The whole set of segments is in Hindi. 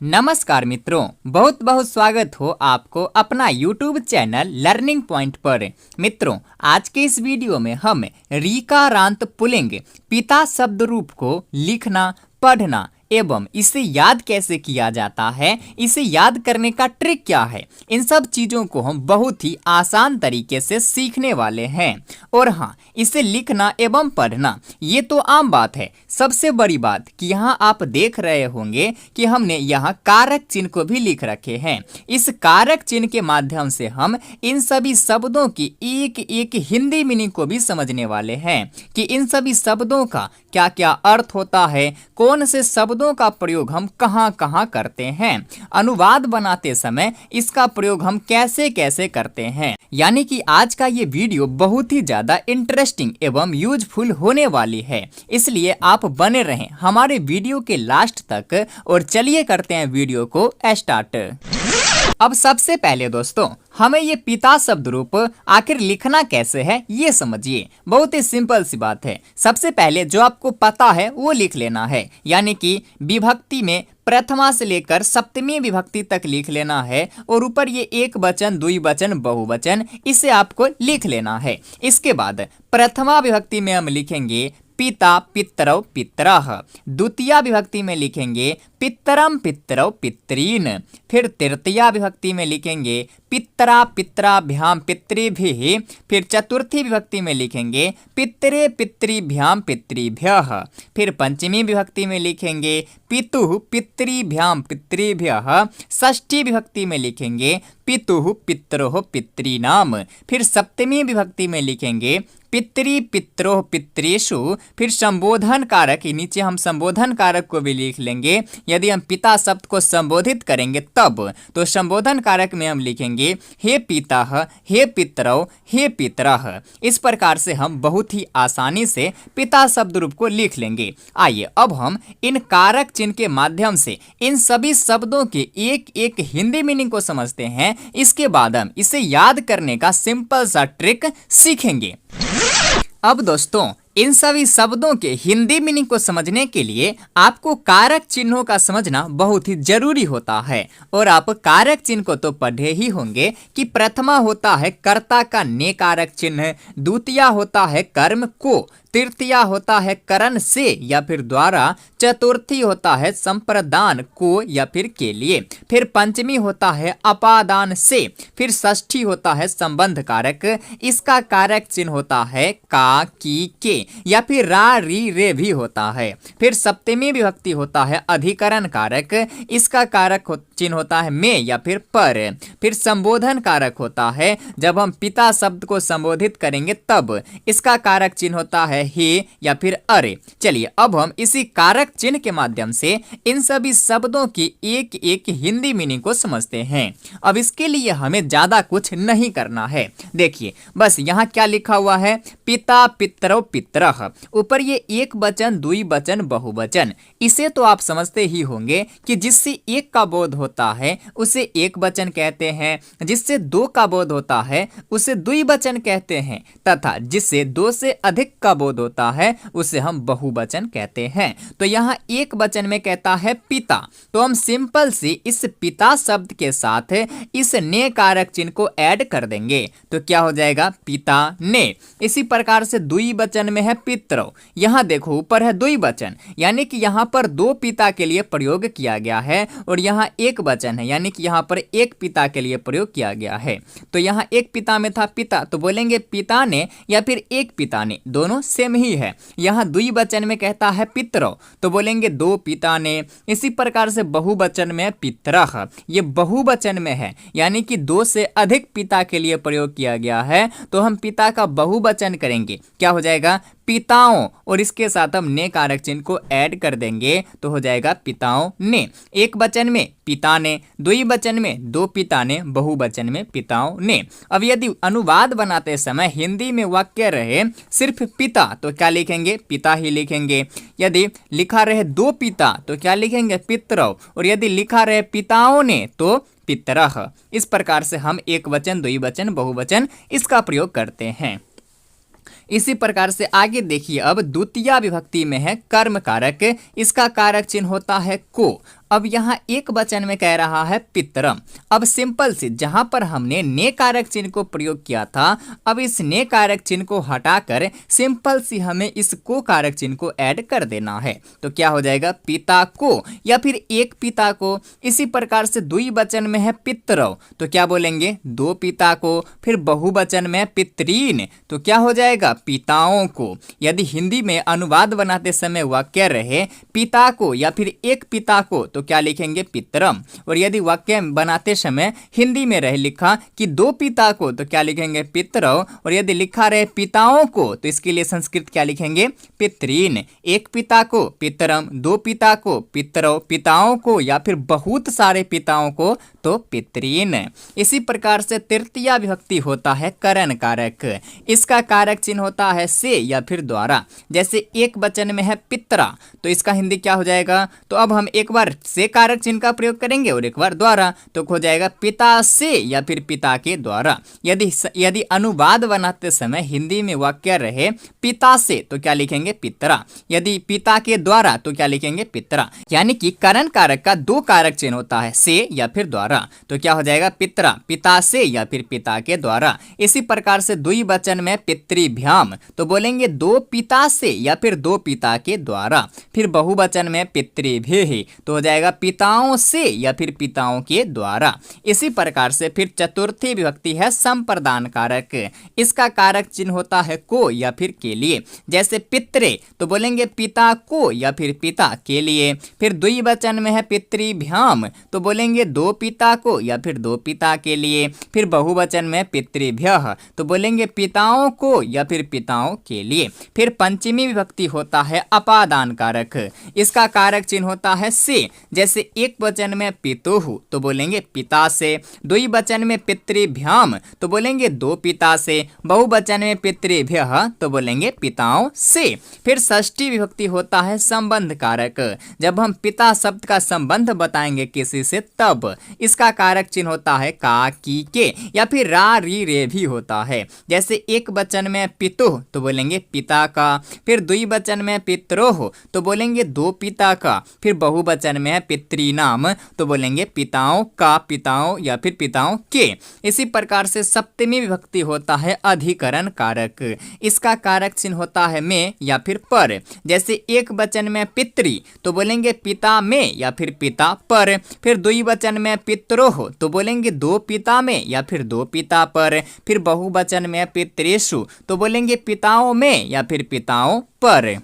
नमस्कार मित्रों, बहुत बहुत स्वागत हो आपको अपना YouTube चैनल लर्निंग पॉइंट पर। मित्रों, आज के इस वीडियो में हम ऋकारांत पुल्लिंग पिता शब्द रूप को लिखना, पढ़ना एवं इसे याद कैसे किया जाता है, इसे याद करने का ट्रिक क्या है, इन सब चीज़ों को हम बहुत ही आसान तरीके से सीखने वाले हैं। और हाँ, इसे लिखना एवं पढ़ना ये तो आम बात है। सबसे बड़ी बात कि यहाँ आप देख रहे होंगे कि हमने यहाँ कारक चिन्ह को भी लिख रखे हैं। इस कारक चिन्ह के माध्यम से हम इन सभी शब्दों की एक एक हिंदी मीनिंग को भी समझने वाले हैं कि इन सभी शब्दों का क्या क्या अर्थ होता है, कौन से शब्दों का प्रयोग हम कहाँ कहाँ करते हैं, अनुवाद बनाते समय इसका प्रयोग हम कैसे कैसे करते हैं। यानी कि आज का ये वीडियो बहुत ही ज़्यादा इंटरेस्टिंग एवं यूजफुल होने वाली है, इसलिए आप बने रहें हमारे वीडियो के लास्ट तक। और चलिए करते हैं वीडियो को स्टार्ट। अब सबसे पहले दोस्तों, हमें ये पिता शब्द रूप आखिर लिखना कैसे है ये समझिए। बहुत ही सिंपल सी बात है। सबसे पहले जो आपको पता है वो लिख लेना है, यानी कि विभक्ति में प्रथमा से लेकर सप्तमी विभक्ति तक लिख लेना है। और ऊपर ये एक वचन, द्विवचन, बहुवचन, इसे आपको लिख लेना है। इसके बाद प्रथमा विभक्ति में हम लिखेंगे पिता पितरौ पितरः, द्वितीया विभक्ति में लिखेंगे पितरम पितरौ पितरीन, फिर तृतीया विभक्ति में लिखेंगे पितरा पितराभ्याम पितृभिः, फिर चतुर्थी विभक्ति में लिखेंगे पितरे पितृभ्याम पितृभ्यः, फिर पंचमी विभक्ति में लिखेंगे पितुः पितृभ्याम पितृभ्यः, षष्ठी विभक्ति में लिखेंगे पितुः पितरोः पितॄणाम, फिर सप्तमी विभक्ति में लिखेंगे पितरी पितरोः पितृषु, फिर संबोधन कारक, नीचे हम संबोधन कारक को भी लिख लेंगे। यदि हम पिता शब्द को संबोधित करेंगे तब तो संबोधन कारक में हम लिखेंगे हे पिताः, हे पितरौ, हे पितरः। इस प्रकार से हम बहुत ही आसानी से पिता शब्द रूप को लिख लेंगे। आइए अब हम इन कारक चिन्ह के माध्यम से इन सभी शब्दों के एक एक हिंदी मीनिंग को समझते हैं। इसके बाद हम इसे याद करने का सिंपल सा ट्रिक सीखेंगे। अब दोस्तों, इन सभी शब्दों के हिंदी मीनिंग को समझने के लिए आपको कारक चिन्हों का समझना बहुत ही जरूरी होता है। और आप कारक चिन्ह को तो पढ़े ही होंगे कि प्रथमा होता है कर्ता का ने कारक चिन्ह, द्वितीया होता है कर्म को, तृतीया होता है करण से या फिर द्वारा, चतुर्थी होता है संप्रदान को या फिर के लिए, फिर पंचमी होता है अपादान से, फिर षष्ठी होता है संबंध कारक, इसका कारक चिन्ह होता है का, की, के या फिर रा, री, रे भी होता है, फिर सप्तमी विभक्ति होता है अधिकरण कारक, इसका कारक चिन्ह होता है में या फिर पर, फिर संबोधन कारक होता है जब हम पिता शब्द को संबोधित करेंगे तब, इसका कारक चिन्ह होता है हे या फिर अरे। चलिए अब हम इसी कारक चिन्ह के माध्यम से इन सभी शब्दों की एक एक हिंदी मीनिंग को समझते हैं। अब इसके लिए हमें ज्यादा कुछ नहीं करना है। देखिए बस यहाँ क्या लिखा हुआ है, पिता पितरौ पितरः, ऊपर ये एक वचन, द्विवचन, बहुवचन, इसे तो आप समझते ही होंगे कि जिससे एक का बोध होता है उसे एक वचन कहते हैं, जिससे दो का बोध होता है उसे द्विवचन कहते हैं, तथा जिससे दो से अधिक का बोध होता है उसे हम बहुवचन कहते हैं। तो यहाँ एक वचन में कहता है पिता, तो हम सिंपल सी इस पिता शब्द के साथ इस ने कारक चिन्ह को ऐड कर देंगे तो क्या हो जाएगा पिता ने। इसी प्रकार से द्विवचन में है पितरौ, यहाँ देखो ऊपर है द्विवचन, यानी कि यहाँ पर दो पिता के लिए प्रयोग किया गया है और यहाँ एक वचन है, यानी कि यहाँ पर एक पिता के लिए प्रयोग किया गया है। तो यहाँ एक पिता में था पिता तो बोलेंगे पिता ने या फिर एक पिता ने, दोनों सेम ही है। यहाँ द्विवचन में कहता है पितरौ तो बोलेंगे दो पिता ने। इसी प्रकार से बहुवचन में पितरः, ये बहुवचन में है, यानी कि दो से अधिक पिता के लिए प्रयोग किया गया है तो हम पिता का बहुवचन करेंगे, क्या हो जाएगा पिताओं, और इसके साथ हम ने कारक चिन्ह को ऐड कर देंगे तो हो जाएगा पिताओं ने। एक वचन में पिता ने, द्विवचन में दो पिता ने, बहुवचन में पिताओं ने। अब यदि अनुवाद बनाते समय हिंदी में वाक्य रहे सिर्फ पिता तो क्या लिखेंगे पिता ही लिखेंगे, यदि लिखा रहे दो पिता तो क्या लिखेंगे पितरौ, और यदि लिखा रहे पिताओं ने तो पितरः। इस प्रकार से हम एक वचन, द्विवचन, बहुवचन इसका प्रयोग करते हैं। इसी प्रकार से आगे देखिए, अब द्वितीया विभक्ति में है कर्म कारक, इसका कारक चिन्ह होता है को। अब यहाँ एक वचन में कह रहा है पितरम। अब सिंपल सी, जहां पर हमने ने कारक चिन्ह को प्रयोग किया था, अब इस ने कारक चिन्ह को हटाकर सिंपल सी हमें इस को कारक चिन्ह को ऐड कर देना है। तो क्या हो जाएगा, पिता को या फिर एक पिता को। इसी प्रकार से द्विवचन में है पितरौ, तो क्या बोलेंगे, दो पिता को। फिर बहुवचन में पितरीन, तो क्या हो जाएगा, पिताओं को। यदि हिंदी में अनुवाद बनाते समय वाक्य रहे पिता को या फिर एक पिता को, तो क्या लिखेंगे, पितरम। और यदि वाक्य बनाते समय हिंदी में रहे लिखा कि दो पिता को, तो क्या लिखेंगे, पितरौ। और यदि लिखा रहे पिताओं को, तो इसके लिए संस्कृत क्या लिखेंगे, पितरीन। एक पिता को पितरम, दो पिता को पितरौ, पिताओं को या फिर बहुत सारे पिताओं को तो पितरीन। इसी प्रकार से तृतीया विभक्ति होता है करण कारक। इसका कारक चिन्ह होता है से या फिर द्वारा। जैसे एक वचन में है पितरा, तो इसका हिंदी क्या हो जाएगा, तो अब हम एक बार से कारक चिन्ह का प्रयोग करेंगे और एक बार द्वारा, तो हो जाएगा पिता से या फिर पिता के द्वारा। यदि अनुवाद बनाते समय हिंदी में वाक्य रहे पिता से, तो क्या लिखेंगे, पितरा। यदि पिता के द्वारा, तो क्या लिखेंगे, पितरा। यानी कि करण कारक का दो कारक चिन्ह होता है, से या फिर द्वारा। तो क्या हो जाएगा, पितरा, पिता से या फिर पिता के द्वारा। इसी प्रकार से द्विवचन में पितृभ्याम, तो बोलेंगे दो पिता से या फिर दो पिता के द्वारा। फिर बहुवचन में पितृभ्यः, तो हो जाएगा पिताओं से या फिर पिताओं के द्वारा। इसी प्रकार से फिर चतुर्थी विभक्ति है संप्रदान कारक। इसका कारक चिन्ह होता है को या फिर के लिए। जैसे पित्रे, तो बोलेंगे पिता को या फिर पिता के लिए। फिर द्विवचन में है पितृभ्याम, तो बोलेंगे दो पिता को या फिर दो पिता के लिए। फिर बहुवचन में पितृभ्यः, तो बोलेंगे पिताओं को या फिर पिताओं के लिए। फिर पंचमी विभक्ति होता है अपादान कारक। इसका कारक चिन्ह होता है से। जैसे एक वचन में पितुः, तो बोलेंगे पिता से। द्विवचन में पितृभ्याम, तो बोलेंगे दो पिता से। बहुवचन में पितृभ्यः, तो बोलेंगे पिताओं से। फिर षष्ठी विभक्ति होता है संबंध कारक। जब हम पिता शब्द का संबंध बताएंगे किसी से, तब इसका कारक चिन्ह होता है का, की, के या फिर रा, री, रे भी होता है। जैसे एक वचन में पितुः, तो बोलेंगे पिता का। फिर द्विवचन में पितरोः, तो बोलेंगे दो पिता का। फिर बहुवचन में पितृनाम, तो बोलेंगे पिताओं का, पिताओं या फिर पिताओं के। इसी प्रकार से सप्तमी विभक्ति होता है अधिकरण कारक। इसका कारक चिन्ह होता है में या फिर पर। जैसे एक वचन में पितृ, तो बोलेंगे पिता में या फिर पिता पर। फिर द्विवचन में पितरोः, तो बोलेंगे दो पिता में या फिर दो पिता पर। फिर बहुवचन में पितृषु, तो बोलेंगे पिताओं में या फिर पिताओं पर।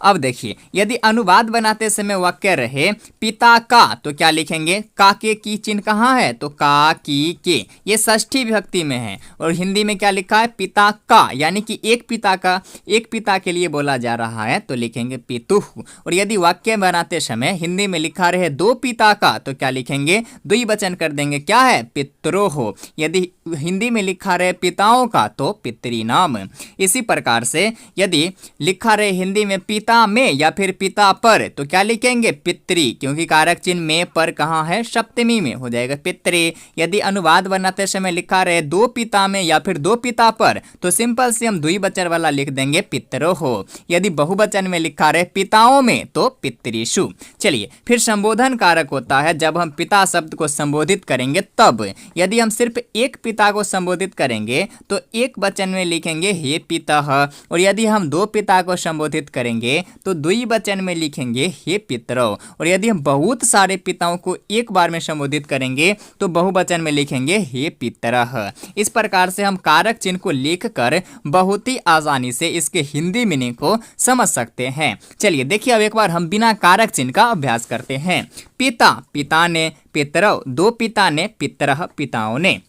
अब देखिए, यदि अनुवाद बनाते समय वाक्य रहे पिता का, तो क्या लिखेंगे, का के की चिन्ह कहाँ है, तो का, की, के। ये षष्ठी विभक्ति में है। और हिंदी में क्या लिखा है, पिता का, यानी कि एक पिता का, एक पिता के लिए बोला जा रहा है, तो लिखेंगे पितुः। और यदि वाक्य बनाते समय हिंदी में लिखा रहे दो पिता का, तो क्या लिखेंगे, द्विवचन कर देंगे, क्या है, पितरोः। यदि हिंदी में लिखा रहे पिताओं का, तो पितृनाम। इसी प्रकार से यदि लिखा रहे हिंदी में पिता में या फिर पिता पर, तो क्या लिखेंगे, पितृ, क्योंकि कारक चिन्ह में पर कहाँ है, सप्तमी में, हो जाएगा पितृ। यदि अनुवाद बनाते समय लिखा रहे दो पिता में या फिर दो पिता पर, तो सिंपल से हम द्विवचन वाला लिख देंगे पितरोः। यदि बहुवचन में लिखा रहे पिताओं में, तो पितृषु। चलिए, फिर संबोधन कारक होता है जब हम पिता शब्द को संबोधित करेंगे तब। यदि हम सिर्फ एक पिता को संबोधित करेंगे, तो एक वचन में लिखेंगे हे पितः। और यदि हम दो पिता को संबोधित करेंगे, तो द्विवचन में लिखेंगे हे पितरौ। और यदि हम बहुत सारे पिताओं को एक बार में संबोधित करेंगे, तो बहुवचन में लिखेंगे हे पितरः। इस प्रकार से हम कारक चिन्ह को लिखकर बहुत ही आसानी से इसके हिंदी मीनिंग को समझ सकते हैं। चलिए देखिए, अब एक बार हम बिना कारक चिन्ह का अभ्यास करते हैं। पिता, पिता ने, पितरौ, दो पिता ने, पितरः, पिताओं ने।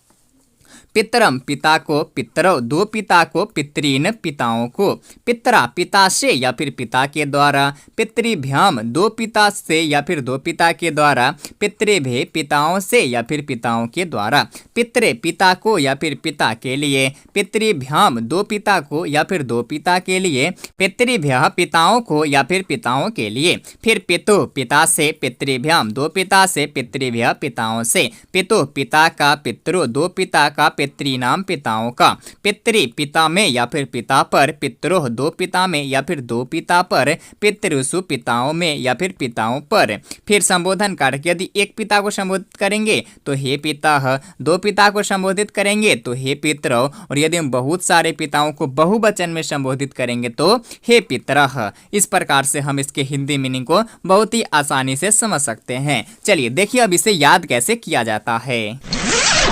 पितरम, पिता को, पितरौ, दो पिता को, पितरीन, पिताओं को। पितरा, पिता से या फिर पिता के द्वारा। पितृभ्याम, दो पिता से या फिर दो पिता के द्वारा। पितृभ्य, पिताओं से या फिर पिताओं के द्वारा। पितरे, पिता को या फिर पिता के लिए। पितृभ्याम, दो पिता को या फिर दो पिता के लिए। पितृभ्यः, पिताओं को या फिर पिताओं के लिए। फिर पितु, पिता से, पितृभ्याम, दो पिता से, पितृभ्यः, पिताओं से। पितु, पिता का, पितरु, दो पिता का, पितॄणाम पिताओं का, पितृ पिता में या फिर पिता पर, पितरोह दो पिता में या फिर दो पिता पर, पितृसु पिताओं में या फिर पिताओं पर। फिर संबोधन कारक, यदि एक पिता को संबोधित करेंगे तो हे पिता, दो पिता को संबोधित करेंगे तो हे पितरौ, और यदि हम बहुत सारे पिताओं को बहुवचन में संबोधित करेंगे तो हे पितरः। इस प्रकार से हम इसके हिंदी मीनिंग को बहुत ही आसानी से समझ सकते हैं। चलिए देखिए अब इसे याद कैसे किया जाता है।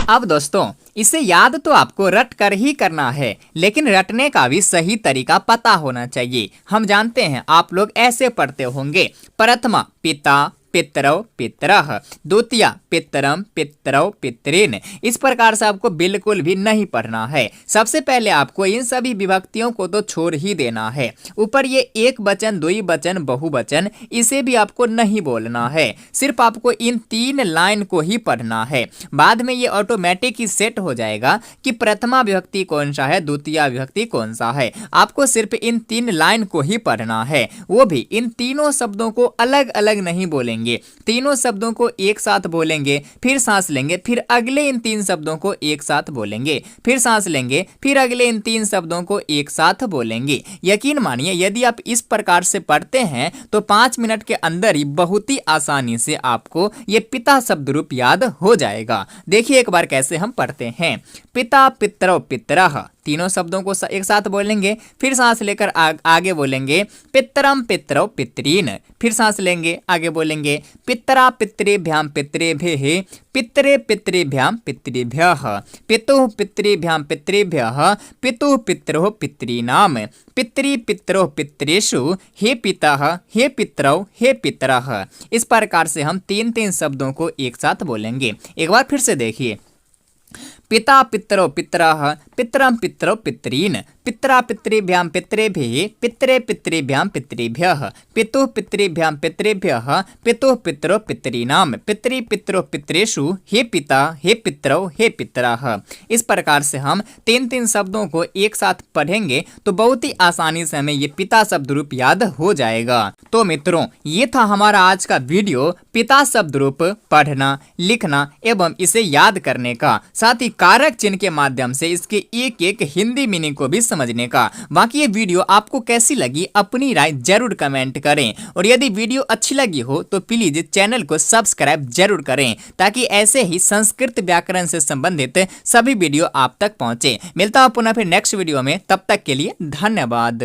अब दोस्तों इसे याद तो आपको रट कर ही करना है, लेकिन रटने का भी सही तरीका पता होना चाहिए। हम जानते हैं आप लोग ऐसे पढ़ते होंगे, प्रथमा पिता पितरौ पितरः, द्वितीया पितरम पितरौ पितरीन। इस प्रकार से आपको बिल्कुल भी नहीं पढ़ना है। सबसे पहले आपको इन सभी विभक्तियों को तो छोड़ ही देना है। ऊपर ये एक वचन, द्विवचन, बहुवचन, इसे भी आपको नहीं बोलना है। सिर्फ आपको इन 3 लाइन को ही पढ़ना है। बाद में ये ऑटोमेटिक ही सेट हो जाएगा कि प्रथमा विभक्ति कौन सा है, द्वितीय विभक्ति कौन सा है। आपको सिर्फ इन 3 लाइन को ही पढ़ना है, वो भी इन तीनों शब्दों को अलग अलग नहीं बोलेंगे। तीनों शब्दों को एक साथ बोलेंगे, फिर सांस लेंगे, फिर अगले इन 3 शब्दों को एक साथ बोलेंगे, फिर सांस लेंगे, फिर अगले इन 3 शब्दों को एक साथ बोलेंगे। यकीन मानिए यदि आप इस प्रकार से पढ़ते हैं तो 5 मिनट के अंदर ही बहुत ही आसानी से आपको ये पिता शब्द रूप याद हो जाएगा। देखिए एक बार कैसे हम पढ़ते हैं। पिता पितरौ पितरः, तीनों शब्दों को एक साथ बोलेंगे, फिर सांस लेकर आगे बोलेंगे पितरम पितरौ पितरीन, फिर सांस लेंगे, आगे बोलेंगे पितरा पितृभ्याम पितृभ्यः, पितरे पितृभ्याम पितृभ्यः, पितुः पितृभ्याम पितृभ्यः, पितुः पितरोः पितॄणाम, पितरी पितरोः पितरेषु, हे पितः हे पितरौ हे पितरः। इस प्रकार से हम 3 शब्दों को एक साथ बोलेंगे। एक बार फिर से देखिए, पिता पितरौ पितरः, पितरम पितरौ पितरीन, पितरा पितृभ्याम पितृभ्यः, पितरे पितृभ्याम पितृभ्यः, पितुः पितृभ्याम पितृभ्यः, पितुः पितरोः पितॄणाम, पितरी पितरोः पितरेषु, हे पिता हे पितरौ हे पितरः। इस प्रकार से हम 3 शब्दों को एक साथ पढ़ेंगे तो बहुत ही आसानी से हमें ये पिता शब्द रूप याद हो जाएगा। तो मित्रों ये था हमारा आज का वीडियो, पिता शब्द रूप पढ़ना, लिखना एवं इसे याद करने का, साथ ही कारक चिन्ह के माध्यम से इसके एक एक हिंदी मीनिंग को भी समझने का। बाकी ये वीडियो आपको कैसी लगी अपनी राय जरूर कमेंट करें, और यदि वीडियो अच्छी लगी हो तो प्लीज चैनल को सब्सक्राइब जरूर करें, ताकि ऐसे ही संस्कृत व्याकरण से संबंधित सभी वीडियो आप तक पहुंचे। मिलता हूं पुनः फिर नेक्स्ट वीडियो में, तब तक के लिए धन्यवाद।